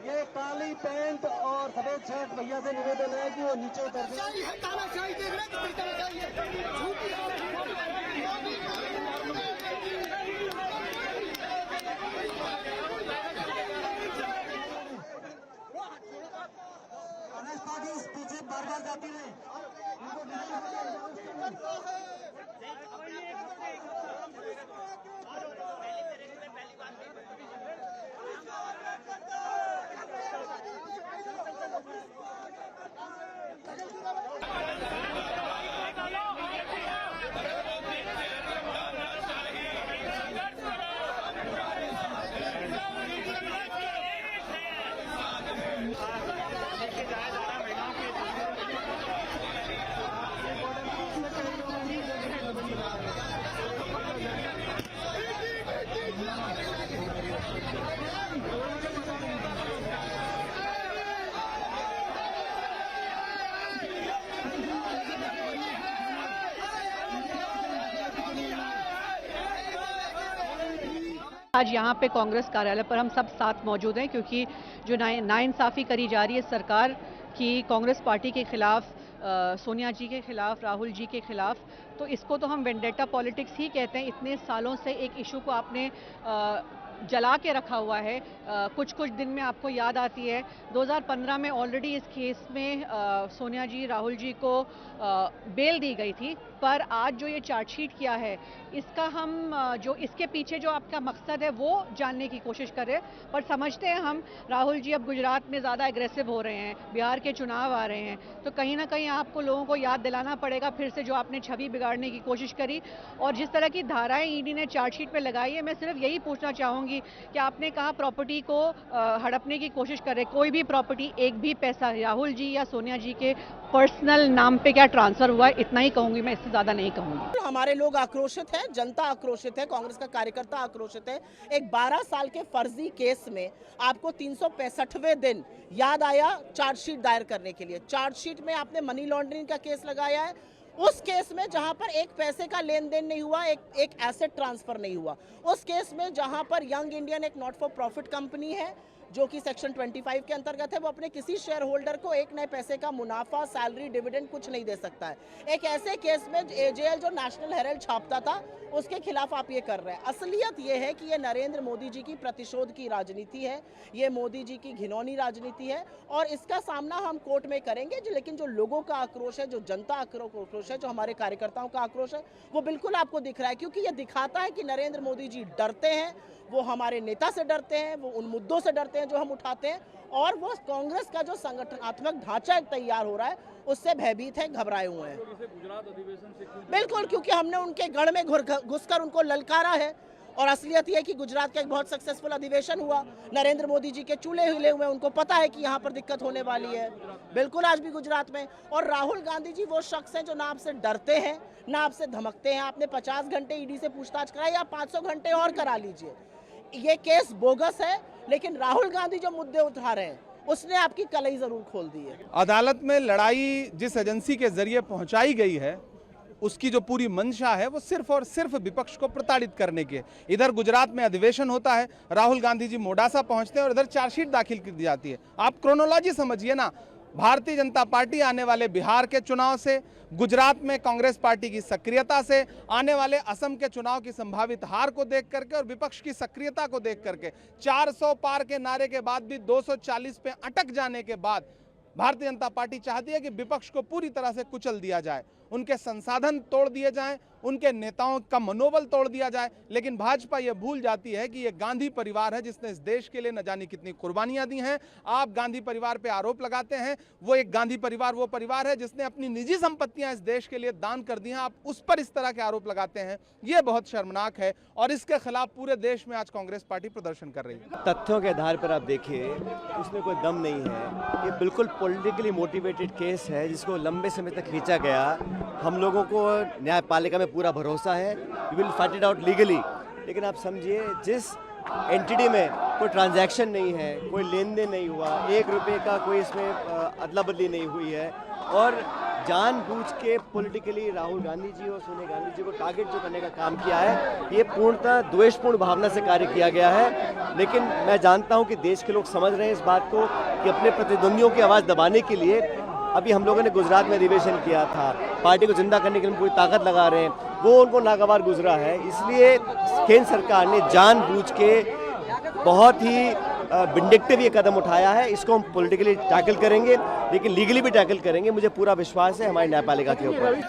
ये काली पैंट और सफेद शर्ट भैया से निवेदन है कि वो नीचे उतर पार्टी पीछे बार बार जाती रहे। आज यहाँ पे कांग्रेस कार्यालय पर हम सब साथ मौजूद हैं क्योंकि जो नाइंसाफ़ी करी जा रही है सरकार की कांग्रेस पार्टी के खिलाफ, सोनिया जी के खिलाफ, राहुल जी के खिलाफ, तो इसको तो हम वेंडेटा पॉलिटिक्स ही कहते हैं। इतने सालों से एक इशू को आपने जला के रखा हुआ है। कुछ दिन में आपको याद आती है 2015 में ऑलरेडी इस केस में सोनिया जी, राहुल जी को बेल दी गई थी, पर आज जो ये चार्जशीट किया है इसका हम जो इसके पीछे जो आपका मकसद है वो जानने की कोशिश कर रहे हैं। पर समझते हैं हम, राहुल जी अब गुजरात में ज़्यादा एग्रेसिव हो रहे हैं, बिहार के चुनाव आ रहे हैं, तो कहीं ना कहीं आपको लोगों को याद दिलाना पड़ेगा फिर से जो आपने छवि बिगाड़ने की कोशिश करी। और जिस तरह की धाराएं ईडी ने चार्जशीट पे लगाई है, मैं सिर्फ यही पूछना चाहूँगी कि आपने कहा प्रॉपर्टी को हड़पने की कोशिश करे, कोई भी प्रॉपर्टी, एक भी पैसा राहुल जी या सोनिया जी के पर्सनल नाम पे क्या ट्रांसफर हुआ है, इतना ही कहूंगी मैं, इससे ज्यादा नहीं कहूंगी। हमारे लोग आक्रोशित हैं, जनता आक्रोशित है, कांग्रेस का कार्यकर्ता आक्रोशित है। एक 12 साल के फर्जी केस में आपको 365वें दिन याद आया चार्जशीट दायर करने के लिए। चार्जशीट में आपने मनी लॉन्ड्रिंग का केस लगाया है, उस केस में जहां पर एक पैसे का लेन देन नहीं हुआ, एक एसेट ट्रांसफर नहीं हुआ, उस केस में जहां पर यंग इंडियन एक नॉट फॉर प्रॉफिट कंपनी है जो कि सेक्शन 25 के अंतर्गत है, वो अपने किसी शेयर होल्डर को एक नए पैसे का मुनाफा, सैलरी, डिविडेंड कुछ नहीं दे सकता है। एक ऐसे केस में एजेएल जो नेशनल हेराल्ड छापता था उसके खिलाफ आप ये कर रहे हैं। असलियत ये है कि ये नरेंद्र मोदी जी की प्रतिशोध की राजनीति है, ये मोदी जी की घिनौनी राजनीति है और इसका सामना हम कोर्ट में करेंगे। लेकिन जो लोगों का आक्रोश है, जो जनता आक्रोश है, जो हमारे कार्यकर्ताओं का आक्रोश है, वो बिल्कुल आपको दिख रहा है, क्योंकि ये दिखाता है कि नरेंद्र मोदी जी डरते हैं, वो हमारे नेता से डरते हैं, वो उन मुद्दों से डरते हैं जो हम उठाते हैं, और वो कांग्रेस का जो संगठनात्मक ढांचा तैयार हो रहा है उससे भयभीत है, घबराए हुए हैं। गुजरात अधिवेशन से बिल्कुल, क्योंकि हमने उनके गढ़ में घुसकर उनको ललकारा है। और असलियत यह है कि गुजरात का एक बहुत सक्सेसफुल अधिवेशन हुआ, नरेंद्र मोदी जी के चूल्हे हिले हुए, उनको पता है कि यहाँ पर दिक्कत होने वाली है। बिल्कुल, आज भी गुजरात में। और राहुल गांधी जी वो शख्स हैं जो ना आपसे डरते हैं, ना आपसे धमकते हैं। आपने 50 घंटे ईडी से पूछताछ कराई, आप 500 घंटे और करा लीजिए। ये केस बोगस है, लेकिन राहुल गांधी जो मुद्दे उठा रहे हैं उसने आपकी कलई जरूर खोल दी है। अदालत में लड़ाई जिस एजेंसी के जरिए पहुंचाई गई है उसकी जो पूरी मंशा है वो सिर्फ और सिर्फ विपक्ष को प्रताड़ित करने की है। इधर गुजरात में अधिवेशन होता है, राहुल गांधी जी मोडासा पहुंचते हैं और इधर चार्जशीट दाखिल कर दी जाती है। आप क्रोनोलॉजी समझिए ना, भारतीय जनता पार्टी आने वाले बिहार के चुनाव से, गुजरात में कांग्रेस पार्टी की सक्रियता से, आने वाले असम के चुनाव की संभावित हार को देख करके और विपक्ष की सक्रियता को देख करके, 400 पार के नारे के बाद भी 240 पे अटक जाने के बाद भारतीय जनता पार्टी चाहती है कि विपक्ष को पूरी तरह से कुचल दिया जाए, उनके संसाधन तोड़ दिए जाएं, उनके नेताओं का मनोबल तोड़ दिया जाए। लेकिन भाजपा ये भूल जाती है कि ये गांधी परिवार है जिसने इस देश के लिए न जाने कितनी कुर्बानियां दी हैं। आप गांधी परिवार पे आरोप लगाते हैं, वो एक गांधी परिवार वो परिवार है जिसने अपनी निजी संपत्तियां इस देश के लिए दान कर दी हैं। आप उस पर इस तरह के आरोप लगाते हैं, ये बहुत शर्मनाक है और इसके खिलाफ पूरे देश में आज कांग्रेस पार्टी प्रदर्शन कर रही है। तथ्यों के आधार पर आप देखिए, उसमें कोई दम नहीं है। ये बिल्कुल पॉलिटिकली मोटिवेटेड केस है जिसको लंबे समय तक खींचा गया। हम लोगों को न्यायपालिका में पूरा भरोसा है, we will fight it out legally. लेकिन आप समझिए, जिस एंटिटी में कोई ट्रांजैक्शन नहीं है, कोई लेन देन नहीं हुआ, 1 रुपये का कोई इसमें अदला बदली नहीं हुई है और जानबूझ के पॉलिटिकली राहुल गांधी जी और सोनिया गांधी जी को टारगेट जो करने का काम किया है, ये पूर्णतः द्वेषपूर्ण भावना से कार्य किया गया है। लेकिन मैं जानता हूं कि देश के लोग समझ रहे हैं इस बात को कि अपने प्रतिद्वंदियों की आवाज़ दबाने के लिए अभी हम लोगों ने गुजरात में अधिवेशन किया था, पार्टी को जिंदा करने के लिए पूरी ताकत लगा रहे हैं, वो उनको नागवार गुजरा है। इसलिए केंद्र सरकार ने जानबूझ के बहुत ही विंडिक्टिव ये कदम उठाया है। इसको हम पॉलिटिकली टैकल करेंगे, लेकिन लीगली भी टैकल करेंगे। मुझे पूरा विश्वास है हमारी न्यायपालिका के ऊपर।